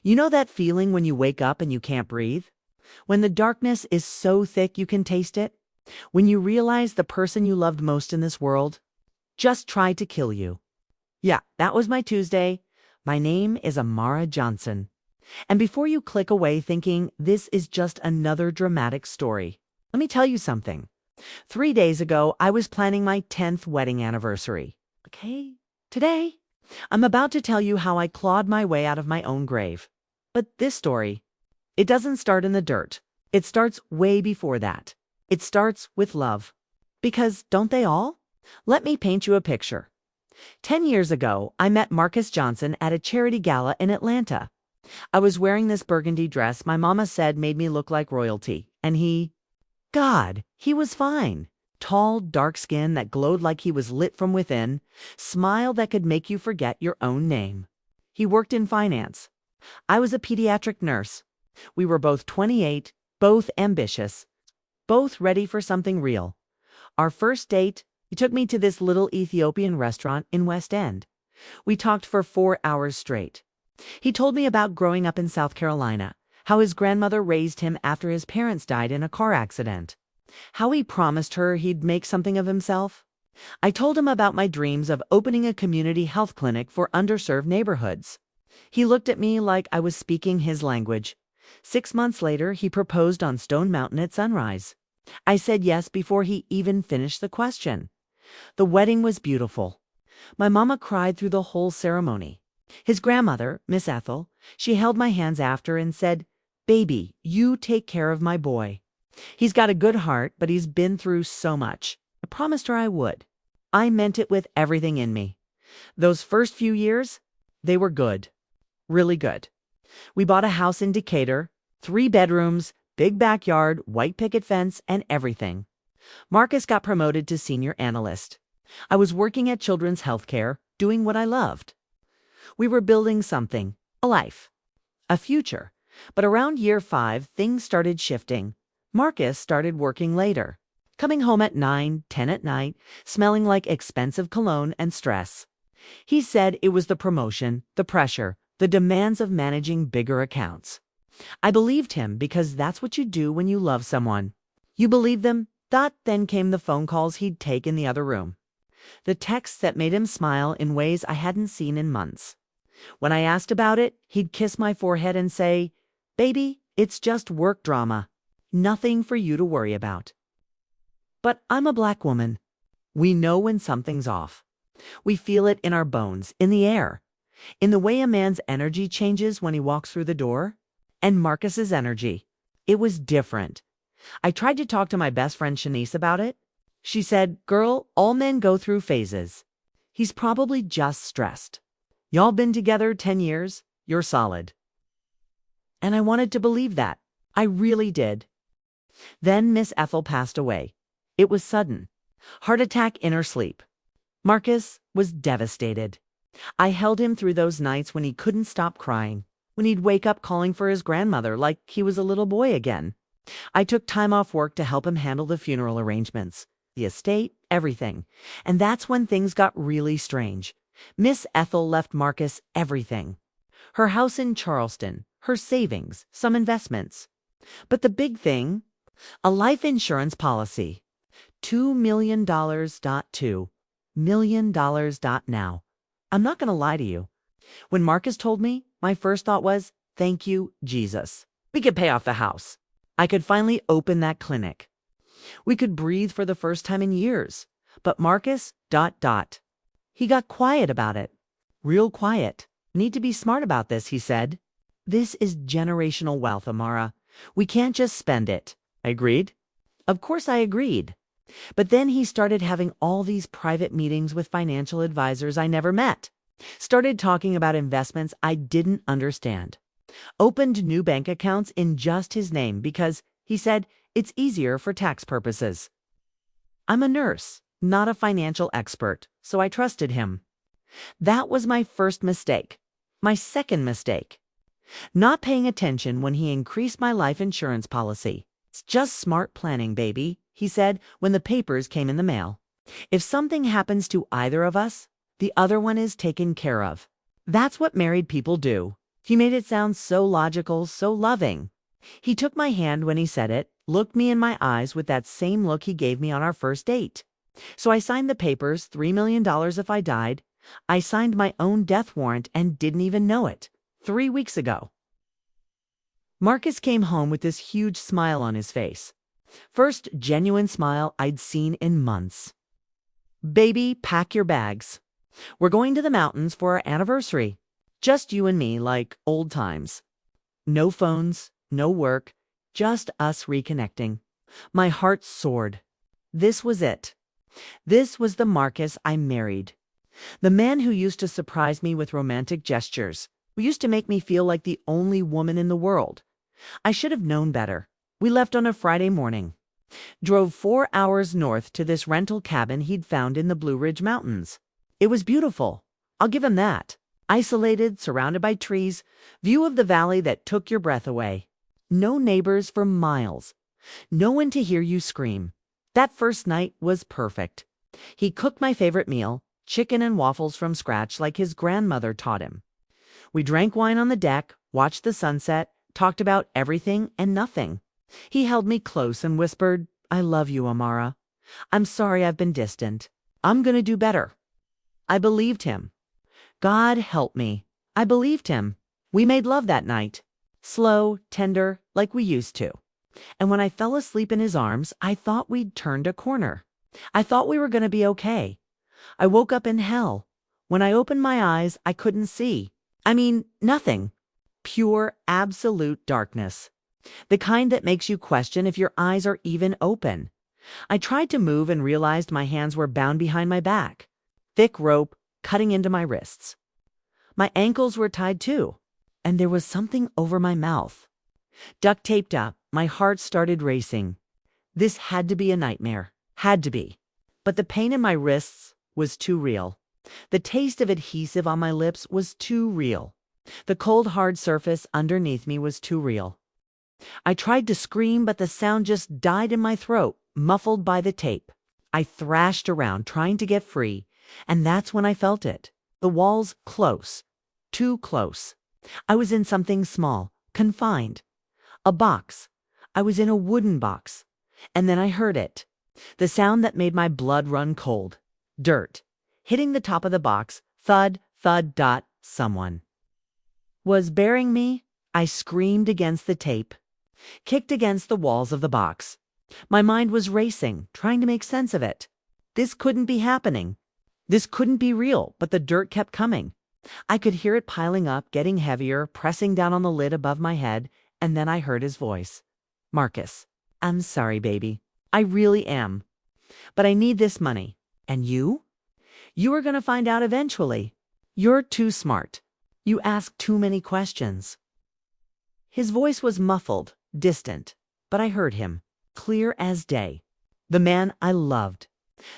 You know that feeling when you wake up and you can't breathe? When the darkness is so thick you can taste it? When you realize the person you loved most in this world just tried to kill you? Yeah, that was my Tuesday. My name is Amara Johnson. And before you click away thinking this is just another dramatic story, let me tell you something. 3 days ago, I was planning my 10th wedding anniversary. Okay, today, I'm about to tell you how I clawed my way out of my own grave. But this story, it doesn't start in the dirt. It starts way before that. It starts with love. Because don't they all? Let me paint you a picture. 10 years ago, I met Marcus Johnson at a charity gala in Atlanta. I was wearing this burgundy dress my mama said made me look like royalty, and he was fine. Tall, dark skin that glowed like he was lit from within, smile that could make you forget your own name. He worked in finance. I was a pediatric nurse. We were both 28, both ambitious, both ready for something real. Our first date, he took me to this little Ethiopian restaurant in West End. We talked for 4 hours straight. He told me about growing up in South Carolina, how his grandmother raised him after his parents died in a car accident, how he promised her he'd make something of himself. I told him about my dreams of opening a community health clinic for underserved neighborhoods. He looked at me like I was speaking his language. 6 months later, he proposed on Stone Mountain at sunrise. I said yes before he even finished the question. The wedding was beautiful. My mama cried through the whole ceremony. His grandmother, Miss Ethel, she held my hands after and said, "Baby, you take care of my boy. He's got a good heart, but he's been through so much." I promised her I would. I meant it with everything in me. Those first few years, they were good. Really good. We bought a house in Decatur, 3 bedrooms, big backyard, white picket fence, and everything. Marcus got promoted to senior analyst. I was working at Children's Healthcare, doing what I loved. We were building something, a life, a future. But around year 5, things started shifting. Marcus started working later, coming home at 9, 10 at night, smelling like expensive cologne and stress. He said it was the promotion, the pressure, the demands of managing bigger accounts. I believed him because that's what you do when you love someone. You believe them. Then came the phone calls he'd take in the other room. The texts that made him smile in ways I hadn't seen in months. When I asked about it, he'd kiss my forehead and say, "Baby, it's just work drama. Nothing for you to worry about." But I'm a black woman. We know when something's off. We feel it in our bones, in the air, in the way a man's energy changes when he walks through the door. And Marcus's energy, it was different. I tried to talk to my best friend Shanice about it. She said, "Girl, all men go through phases. He's probably just stressed. Y'all been together 10 years. You're solid." And I wanted to believe that. I really did. Then Miss Ethel passed away. It was sudden. Heart attack in her sleep. Marcus was devastated. I held him through those nights when he couldn't stop crying, when he'd wake up calling for his grandmother like he was a little boy again. I took time off work to help him handle the funeral arrangements, the estate, everything. And that's when things got really strange. Miss Ethel left Marcus everything. Her house in Charleston, her savings, some investments. But the big thing, a life insurance policy. $2 million. $2 million. Now. I'm not going to lie to you. When Marcus told me, my first thought was, thank you, Jesus. We could pay off the house. I could finally open that clinic. We could breathe for the first time in years. But Marcus, he got quiet about it. Real quiet. Need to be smart about this, he said. This is generational wealth, Amara. We can't just spend it. I agreed. Of course I agreed. But then he started having all these private meetings with financial advisors I never met. Started talking about investments I didn't understand. Opened new bank accounts in just his name because, he said, it's easier for tax purposes. I'm a nurse, not a financial expert, so I trusted him. That was my first mistake. My second mistake. Not paying attention when he increased my life insurance policy. It's just smart planning, baby, he said when the papers came in the mail. If something happens to either of us, the other one is taken care of. That's what married people do. He made it sound so logical, so loving. He took my hand when he said it, looked me in my eyes with that same look he gave me on our first date. So I signed the papers, $3 million if I died. I signed my own death warrant and didn't even know it. 3 weeks ago. Marcus came home with this huge smile on his face. First genuine smile I'd seen in months. Baby, pack your bags. We're going to the mountains for our anniversary. Just you and me, like old times. No phones, no work, just us reconnecting. My heart soared. This was it. This was the Marcus I married. The man who used to surprise me with romantic gestures, who used to make me feel like the only woman in the world. I should have known better. We left on a Friday morning. Drove 4 hours north to this rental cabin he'd found in the Blue Ridge Mountains. It was beautiful. I'll give him that. Isolated, surrounded by trees, view of the valley that took your breath away. No neighbors for miles. No one to hear you scream. That first night was perfect. He cooked my favorite meal, chicken and waffles from scratch like his grandmother taught him. We drank wine on the deck, watched the sunset, talked about everything and nothing. He held me close and whispered, "I love you, Amara. I'm sorry I've been distant. I'm gonna do better." I believed him. God help me. I believed him. We made love that night. Slow, tender, like we used to. And when I fell asleep in his arms, I thought we'd turned a corner. I thought we were gonna be okay. I woke up in hell. When I opened my eyes, I couldn't see. I mean, nothing. Pure, absolute darkness. The kind that makes you question if your eyes are even open. I tried to move and realized my hands were bound behind my back. Thick rope cutting into my wrists. My ankles were tied too, and there was something over my mouth. Duct taped up, my heart started racing. This had to be a nightmare. Had to be. But the pain in my wrists was too real. The taste of adhesive on my lips was too real. The cold, hard surface underneath me was too real. I tried to scream, but the sound just died in my throat, muffled by the tape. I thrashed around, trying to get free, and that's when I felt it. The walls close. Too close. I was in something small, confined. A box. I was in a wooden box. And then I heard it. The sound that made my blood run cold. Dirt. Hitting the top of the box. Thud, thud, dot. Someone was burying me. I screamed against the tape. Kicked against the walls of the box. My mind was racing, trying to make sense of it. This couldn't be happening. This couldn't be real, but the dirt kept coming. I could hear it piling up, getting heavier, pressing down on the lid above my head, and then I heard his voice. "Marcus, I'm sorry, baby. I really am. But I need this money. And you? You are going to find out eventually. You're too smart. You ask too many questions." His voice was muffled, distant, but I heard him, clear as day. The man I loved.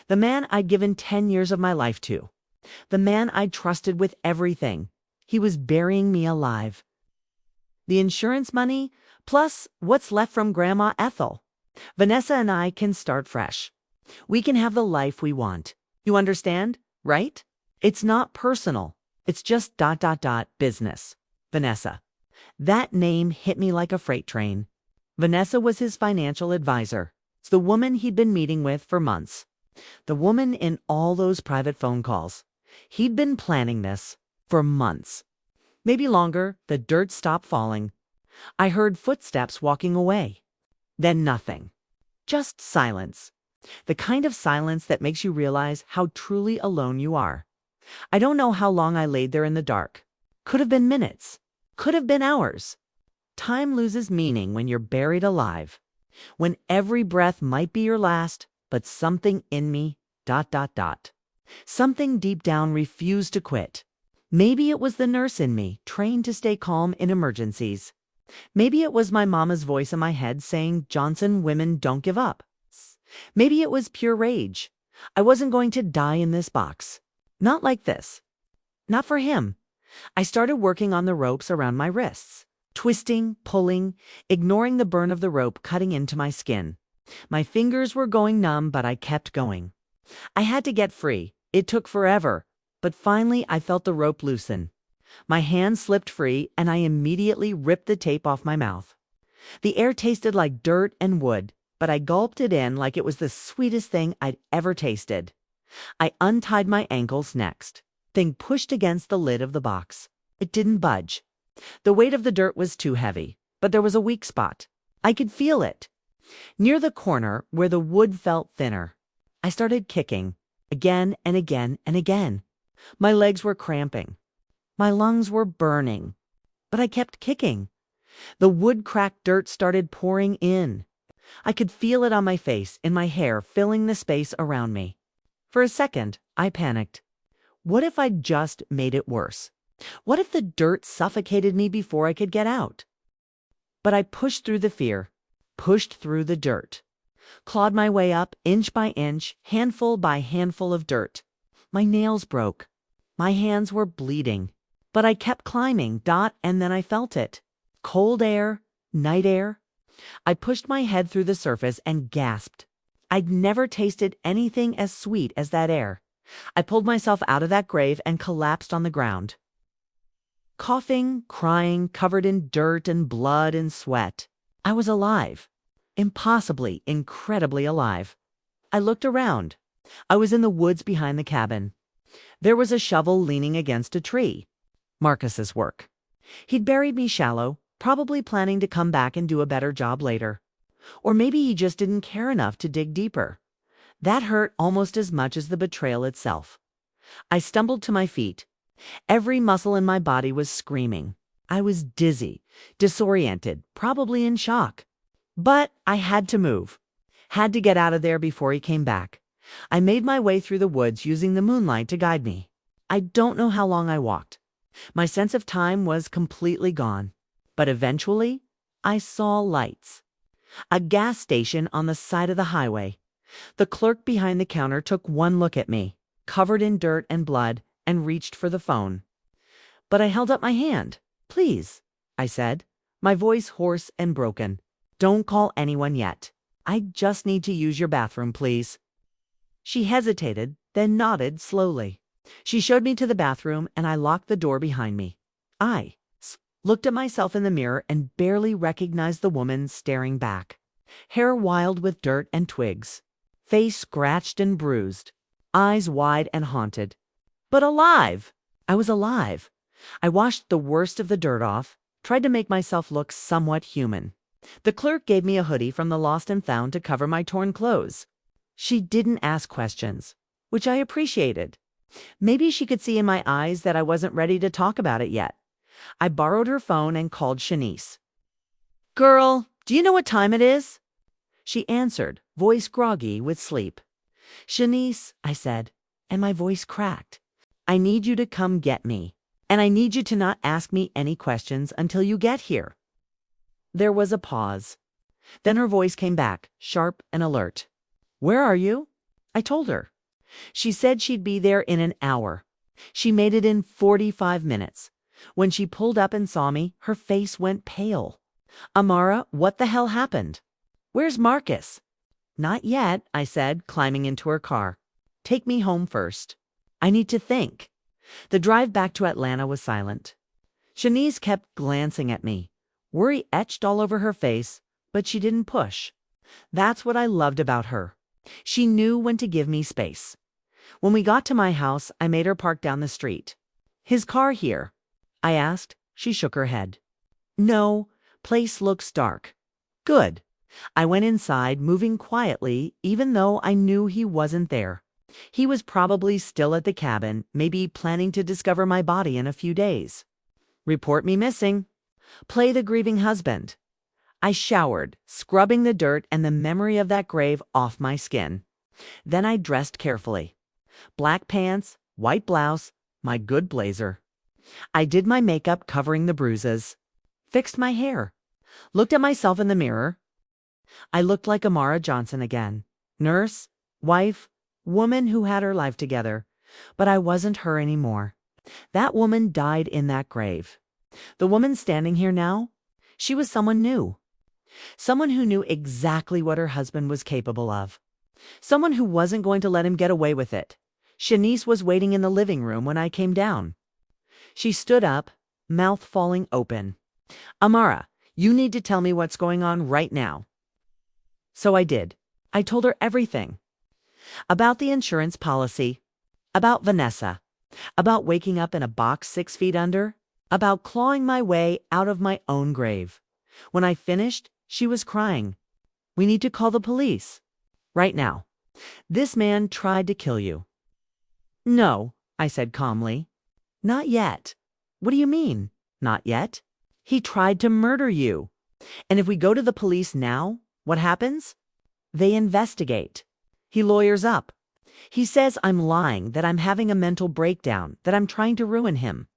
The man I'd given 10 years of my life to. The man I'd trusted with everything. He was burying me alive. The insurance money, plus what's left from Grandma Ethel. Vanessa and I can start fresh. We can have the life we want. You understand, right? It's not personal. It's just ... business. Vanessa. That name hit me like a freight train. Vanessa was his financial advisor. It's the woman he'd been meeting with for months. The woman in all those private phone calls. He'd been planning this for months. Maybe longer. The dirt stopped falling. I heard footsteps walking away. Then nothing. Just silence. The kind of silence that makes you realize how truly alone you are. I don't know how long I laid there in the dark. Could have been minutes. Could have been hours. Time loses meaning when you're buried alive. When every breath might be your last, but something in me ... Something deep down refused to quit. Maybe it was the nurse in me, trained to stay calm in emergencies. Maybe it was my mama's voice in my head saying, "Johnson, women don't give up." Maybe it was pure rage. I wasn't going to die in this box. Not like this. Not for him. I started working on the ropes around my wrists. Twisting, pulling, ignoring the burn of the rope cutting into my skin. My fingers were going numb, but I kept going. I had to get free. It took forever. But finally I felt the rope loosen. My hand slipped free and I immediately ripped the tape off my mouth. The air tasted like dirt and wood, but I gulped it in like it was the sweetest thing I'd ever tasted. I untied my ankles next, then pushed against the lid of the box. It didn't budge. The weight of the dirt was too heavy, but there was a weak spot. I could feel it. Near the corner where the wood felt thinner. I started kicking, again and again and again. My legs were cramping. My lungs were burning. But I kept kicking. The wood-cracked dirt started pouring in. I could feel it on my face, in my hair, filling the space around me. For a second, I panicked. What if I'd just made it worse? What if the dirt suffocated me before I could get out? But I pushed through the fear, pushed through the dirt, clawed my way up inch by inch, handful by handful of dirt. My nails broke. My hands were bleeding. But I kept climbing, and then I felt it. Cold air, night air. I pushed my head through the surface and gasped. I'd never tasted anything as sweet as that air. I pulled myself out of that grave and collapsed on the ground. Coughing, crying, covered in dirt and blood and sweat. I was alive. Impossibly, incredibly alive. I looked around. I was in the woods behind the cabin. There was a shovel leaning against a tree. Marcus's work. He'd buried me shallow, probably planning to come back and do a better job later. Or maybe he just didn't care enough to dig deeper. That hurt almost as much as the betrayal itself. I stumbled to my feet. Every muscle in my body was screaming. I was dizzy, disoriented, probably in shock. But I had to move. Had to get out of there before he came back. I made my way through the woods using the moonlight to guide me. I don't know how long I walked. My sense of time was completely gone. But eventually, I saw lights. A gas station on the side of the highway. The clerk behind the counter took one look at me, covered in dirt and blood, and reached for the phone. But I held up my hand. "Please," I said, my voice hoarse and broken. "Don't call anyone yet. I just need to use your bathroom, please." She hesitated, then nodded slowly. She showed me to the bathroom, and I locked the door behind me. I looked at myself in the mirror and barely recognized the woman staring back. Hair wild with dirt and twigs. Face scratched and bruised. Eyes wide and haunted. But alive! I was alive. I washed the worst of the dirt off, tried to make myself look somewhat human. The clerk gave me a hoodie from the Lost and Found to cover my torn clothes. She didn't ask questions, which I appreciated. Maybe she could see in my eyes that I wasn't ready to talk about it yet. I borrowed her phone and called Shanice. "Girl, do you know what time it is?" She answered, voice groggy with sleep. "Shanice," I said, and my voice cracked. "I need you to come get me, and I need you to not ask me any questions until you get here." There was a pause. Then her voice came back, sharp and alert. "Where are you?" I told her. She said she'd be there in an hour. She made it in 45 minutes. When she pulled up and saw me, her face went pale. "Amara, what the hell happened? Where's Marcus?" "Not yet," I said, climbing into her car. "Take me home first. I need to think." The drive back to Atlanta was silent. Shanice kept glancing at me, worry etched all over her face, but she didn't push. That's what I loved about her. She knew when to give me space. When we got to my house, I made her park down the street. "His car here?" I asked. She shook her head. "No, place looks dark." "Good." I went inside, moving quietly, even though I knew he wasn't there. He was probably still at the cabin, maybe planning to discover my body in a few days. "Report me missing. Play the grieving husband." I showered, scrubbing the dirt and the memory of that grave off my skin. Then I dressed carefully. Black pants, white blouse, my good blazer. I did my makeup covering the bruises. Fixed my hair. Looked at myself in the mirror. I looked like Amara Johnson again. Nurse, wife, woman who had her life together. But I wasn't her anymore. That woman died in that grave. The woman standing here now, she was someone new. Someone who knew exactly what her husband was capable of. Someone who wasn't going to let him get away with it. Shanice was waiting in the living room when I came down. She stood up, mouth falling open. Amara, you need to tell me what's going on right now. So I did. I told her everything. About the insurance policy, about Vanessa, about waking up in a box 6 feet under, about clawing my way out of my own grave. When I finished, she was crying. We need to call the police. Right now. This man tried to kill you. No, I said calmly. Not yet. What do you mean, not yet? He tried to murder you. And if we go to the police now, what happens? They investigate. He lawyers up. He says I'm lying, that I'm having a mental breakdown, that I'm trying to ruin him.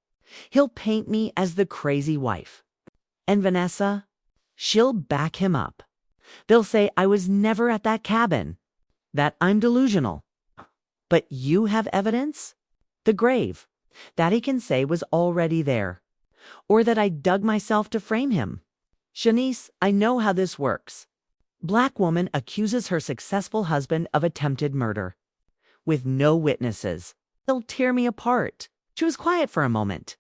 He'll paint me as the crazy wife. And Vanessa, she'll back him up. They'll say I was never at that cabin, that I'm delusional. But you have evidence? The grave. That he can say was already there. Or that I dug myself to frame him. Shanice, I know how this works. Black woman accuses her successful husband of attempted murder. With no witnesses. They'll tear me apart. She was quiet for a moment.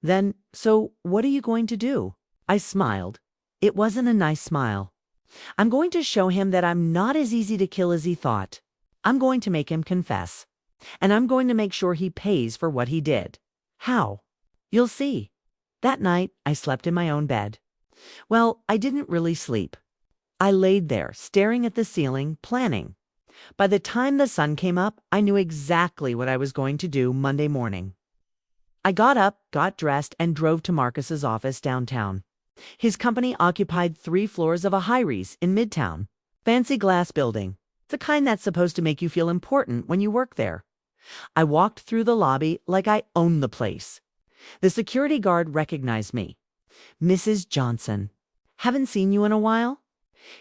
Then, so what are you going to do? I smiled. It wasn't a nice smile. I'm going to show him that I'm not as easy to kill as he thought. I'm going to make him confess. And I'm going to make sure he pays for what he did. How? You'll see. That night, I slept in my own bed. Well, I didn't really sleep. I laid there, staring at the ceiling, planning. By the time the sun came up, I knew exactly what I was going to do Monday morning. I got up, got dressed, and drove to Marcus's office downtown. His company occupied 3 floors of a high-rise in Midtown. Fancy glass building. The kind that's supposed to make you feel important when you work there. I walked through the lobby like I owned the place. The security guard recognized me. Mrs. Johnson. Haven't seen you in a while?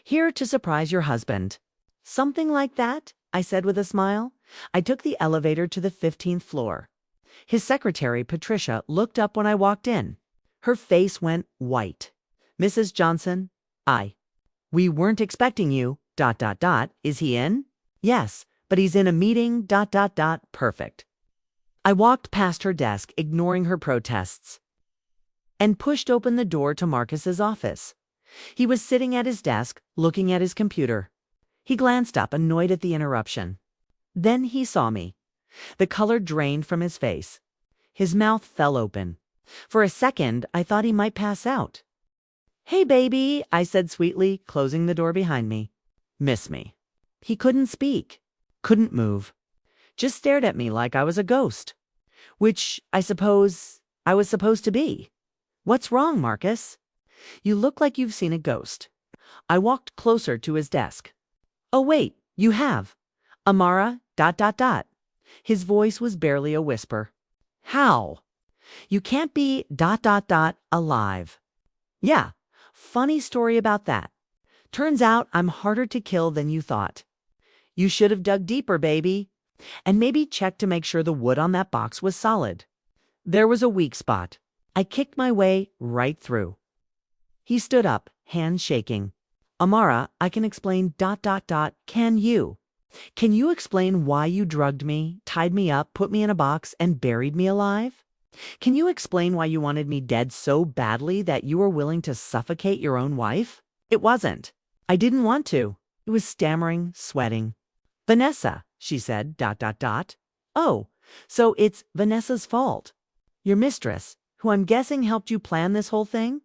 Here to surprise your husband. Something like that, I said with a smile. I took the elevator to the 15th floor. His secretary, Patricia, looked up when I walked in. Her face went white. Mrs. Johnson, we weren't expecting you, ... Is he in? Yes, but he's in a meeting, ... Perfect. I walked past her desk, ignoring her protests, and pushed open the door to Marcus's office. He was sitting at his desk, looking at his computer. He glanced up, annoyed at the interruption. Then he saw me. The color drained from his face. His mouth fell open. For a second, I thought he might pass out. Hey, baby, I said sweetly, closing the door behind me. Miss me. He couldn't speak, couldn't move, just stared at me like I was a ghost, which I suppose I was supposed to be. What's wrong, Marcus? You look like you've seen a ghost. I walked closer to his desk. Oh, wait, you have. Amara, ... His voice was barely a whisper. How? You can't be ... alive. Yeah, funny story about that. Turns out I'm harder to kill than you thought. You should have dug deeper, baby. And maybe checked to make sure the wood on that box was solid. There was a weak spot. I kicked my way right through. He stood up, hands shaking. Amara, I can explain ... Can you? Can you explain why you drugged me, tied me up, put me in a box, and buried me alive? Can you explain why you wanted me dead so badly that you were willing to suffocate your own wife? It wasn't. I didn't want to. It was stammering, sweating. Vanessa, she said, ... Oh, so it's Vanessa's fault. Your mistress, who I'm guessing helped you plan this whole thing?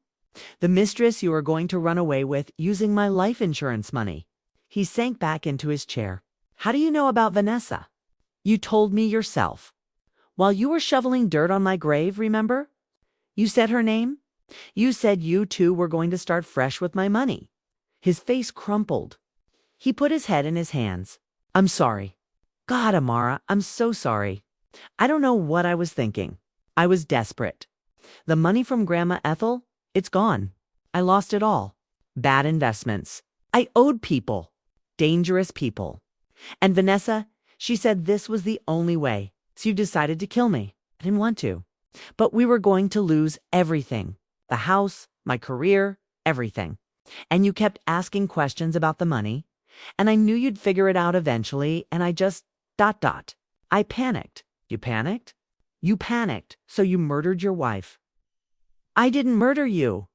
The mistress you are going to run away with using my life insurance money. He sank back into his chair. How do you know about Vanessa? You told me yourself. While you were shoveling dirt on my grave, remember? You said her name? You said you two were going to start fresh with my money. His face crumpled. He put his head in his hands. I'm sorry. God, Amara, I'm so sorry. I don't know what I was thinking. I was desperate. The money from Grandma Ethel, it's gone. I lost it all. Bad investments. I owed people. Dangerous people. And Vanessa, she said this was the only way. So you decided to kill me. I didn't want to. But we were going to lose everything. The house, my career, everything. And you kept asking questions about the money. And I knew you'd figure it out eventually, and I just ... I panicked. You panicked? You panicked, so you murdered your wife. I didn't murder you.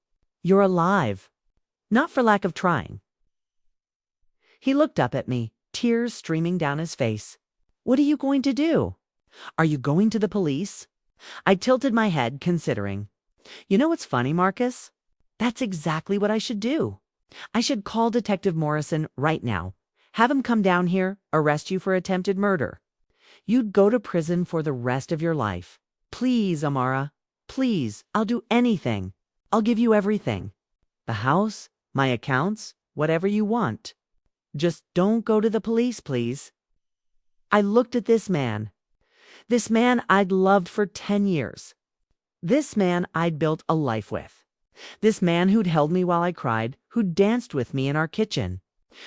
You're alive. Not for lack of trying. He looked up at me, tears streaming down his face. What are you going to do? Are you going to the police? I tilted my head, considering. You know what's funny, Marcus? That's exactly what I should do. I should call Detective Morrison right now. Have him come down here, arrest you for attempted murder. You'd go to prison for the rest of your life. Please, Amara. Please, I'll do anything. I'll give you everything. The house, my accounts, whatever you want. Just don't go to the police, please. I looked at this man I'd loved for 10 years. This man I'd built a life with. This man who'd held me while I cried, who'd danced with me in our kitchen,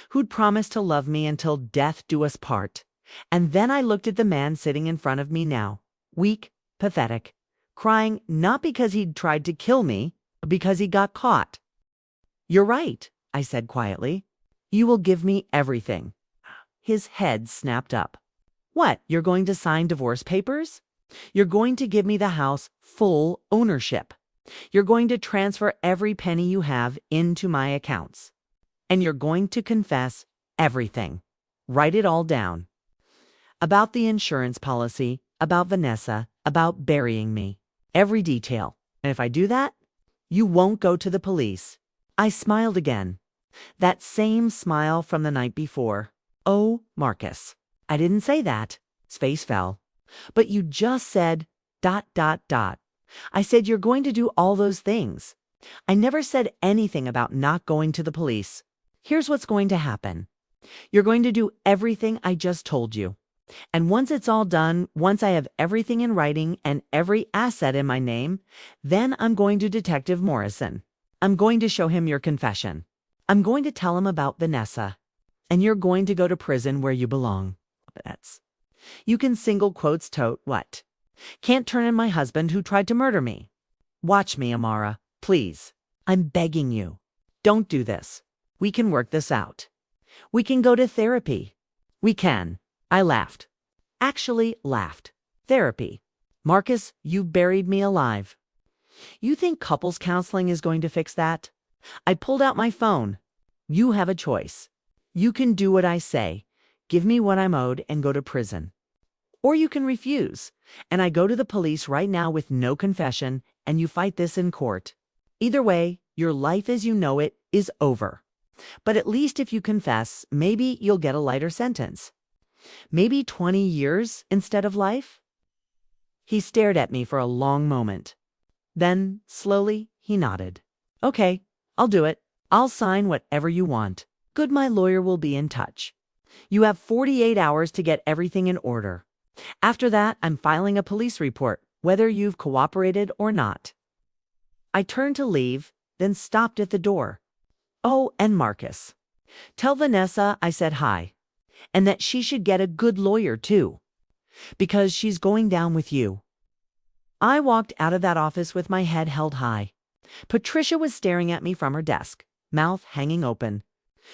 who'd promised to love me until death do us part. And then I looked at the man sitting in front of me now, weak, pathetic, crying not because he'd tried to kill me, but because he got caught. You're right, I said quietly. You will give me everything. His head snapped up. What, you're going to sign divorce papers? You're going to give me the house full ownership. You're going to transfer every penny you have into my accounts. And you're going to confess everything. Write it all down. About the insurance policy, about Vanessa, about burying me. Every detail. And if I do that, you won't go to the police. I smiled again. That same smile from the night before. Oh, Marcus. I didn't say that. His face fell. But you just said ... I said you're going to do all those things. I never said anything about not going to the police. Here's what's going to happen. You're going to do everything I just told you. And once it's all done, once I have everything in writing and every asset in my name, then I'm going to Detective Morrison. I'm going to show him your confession. I'm going to tell him about Vanessa. And you're going to go to prison where you belong. You can single quotes tote what? Can't turn in my husband who tried to murder me. Watch me, Amara. Please. I'm begging you. Don't do this. We can work this out. We can go to therapy. We can. I laughed. Actually laughed. Therapy. Marcus, you buried me alive. You think couples counseling is going to fix that? I pulled out my phone. You have a choice. You can do what I say. Give me what I'm owed and go to prison. Or you can refuse, and I go to the police right now with no confession, and you fight this in court. Either way, your life as you know it is over. But at least if you confess, maybe you'll get a lighter sentence. Maybe 20 years instead of life? He stared at me for a long moment. Then, slowly, he nodded. Okay, I'll do it. I'll sign whatever you want. Good, my lawyer will be in touch. You have 48 hours to get everything in order. After that, I'm filing a police report, whether you've cooperated or not. I turned to leave, then stopped at the door. Oh, and Marcus. Tell Vanessa I said hi, and that she should get a good lawyer too, because she's going down with you. I walked out of that office with my head held high. Patricia was staring at me from her desk, mouth hanging open.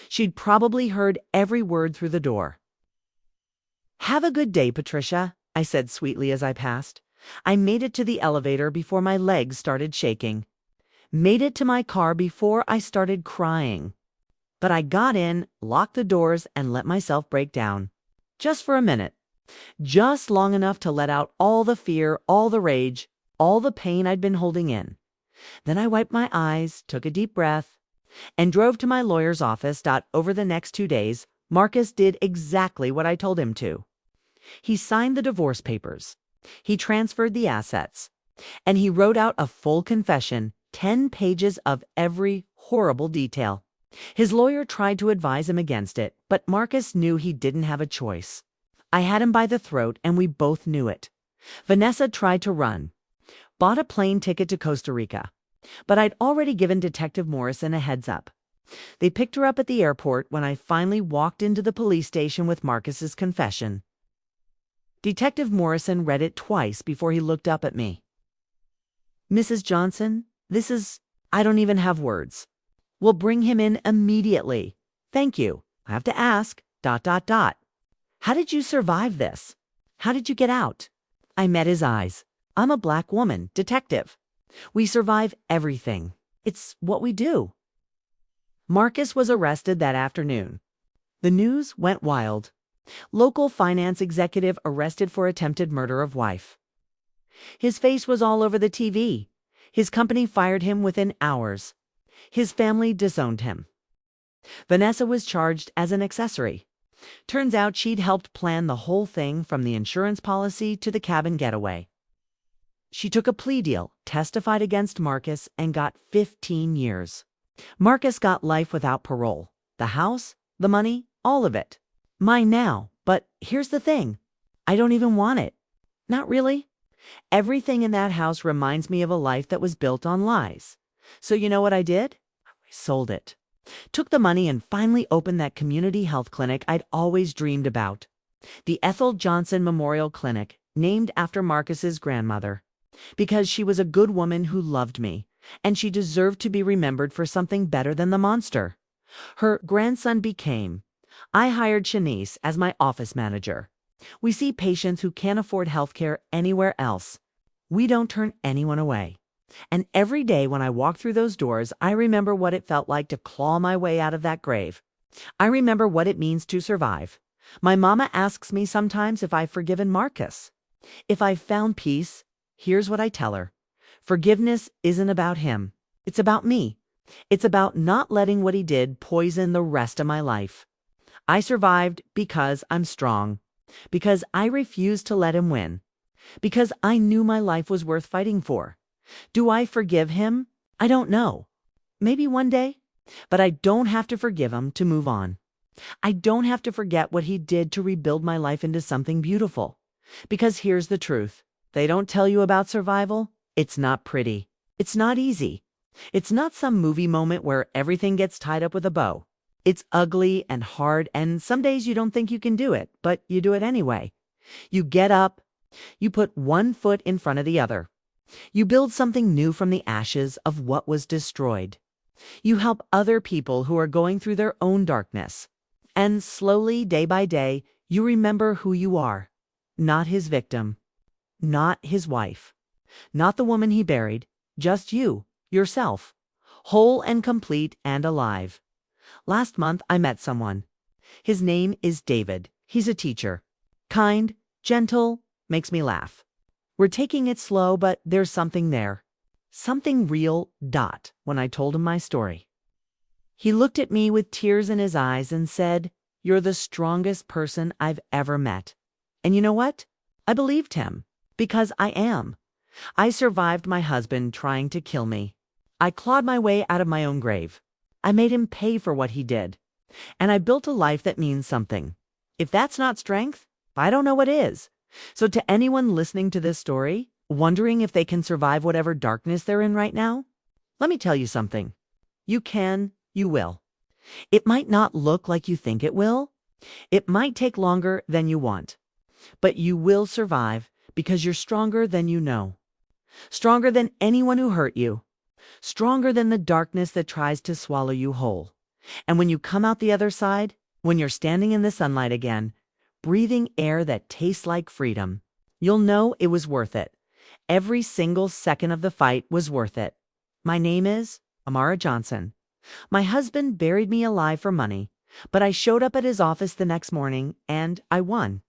She'd probably heard every word through the door. Have a good day, Patricia, I said sweetly as I passed. I made it to the elevator before my legs started shaking. Made it to my car before I started crying. But I got in, locked the doors, and let myself break down. Just for a minute. Just long enough to let out all the fear, all the rage, all the pain I'd been holding in. Then I wiped my eyes, took a deep breath, and drove to my lawyer's office. Over the next 2 days, Marcus did exactly what I told him to. He signed the divorce papers. He transferred the assets. And he wrote out a full confession, 10 pages of every horrible detail. His lawyer tried to advise him against it, but Marcus knew he didn't have a choice. I had him by the throat, and we both knew it. Vanessa tried to run. Bought a plane ticket to Costa Rica. But I'd already given Detective Morrison a heads up. They picked her up at the airport when I finally walked into the police station with Marcus's confession. Detective Morrison read it twice before he looked up at me. Mrs. Johnson, I don't even have words. We'll bring him in immediately. Thank you. I have to ask, ... How did you survive this? How did you get out? I met his eyes. I'm a black woman, detective. We survive everything. It's what we do. Marcus was arrested that afternoon. The news went wild. Local finance executive arrested for attempted murder of wife. His face was all over the TV. His company fired him within hours. His family disowned him. Vanessa was charged as an accessory. Turns out she'd helped plan the whole thing from the insurance policy to the cabin getaway. She took a plea deal, testified against Marcus, and got 15 years. Marcus got life without parole. The house, the money, all of it. Mine now, but here's the thing. I don't even want it. Not really. Everything in that house reminds me of a life that was built on lies. So you know what I did? I sold it. Took the money and finally opened that community health clinic I'd always dreamed about. The Ethel Johnson Memorial Clinic, named after Marcus's grandmother. Because she was a good woman who loved me, and she deserved to be remembered for something better than the monster. Her grandson became. I hired Shanice as my office manager. We see patients who can't afford health care anywhere else. We don't turn anyone away. And every day when I walk through those doors, I remember what it felt like to claw my way out of that grave. I remember what it means to survive. My mama asks me sometimes if I've forgiven Marcus. If I've found peace, here's what I tell her. Forgiveness isn't about him. It's about me. It's about not letting what he did poison the rest of my life. I survived because I'm strong. Because I refused to let him win. Because I knew my life was worth fighting for. Do I forgive him? I don't know. Maybe one day. But I don't have to forgive him to move on. I don't have to forget what he did to rebuild my life into something beautiful. Because here's the truth. They don't tell you about survival. It's not pretty. It's not easy. It's not some movie moment where everything gets tied up with a bow. It's ugly and hard, and some days you don't think you can do it, but you do it anyway. You get up. You put one foot in front of the other. You build something new from the ashes of what was destroyed. You help other people who are going through their own darkness. And slowly, day by day, you remember who you are. Not his victim. Not his wife. Not the woman he buried. Just you, yourself. Whole and complete and alive. Last month, I met someone. His name is David. He's a teacher. Kind, gentle, makes me laugh. We're taking it slow, but there's something there. Something real, when I told him my story. He looked at me with tears in his eyes and said, "You're the strongest person I've ever met." And you know what? I believed him. Because I am. I survived my husband trying to kill me. I clawed my way out of my own grave. I made him pay for what he did. And I built a life that means something. If that's not strength, I don't know what is. So to anyone listening to this story, wondering if they can survive whatever darkness they're in right now, let me tell you something. You can, you will. It might not look like you think it will. It might take longer than you want. But you will survive because you're stronger than you know. Stronger than anyone who hurt you. Stronger than the darkness that tries to swallow you whole. And when you come out the other side, when you're standing in the sunlight again, breathing air that tastes like freedom, you'll know it was worth it. Every single second of the fight was worth it. My name is Amara Johnson. My husband buried me alive for money, but I showed up at his office the next morning and I won.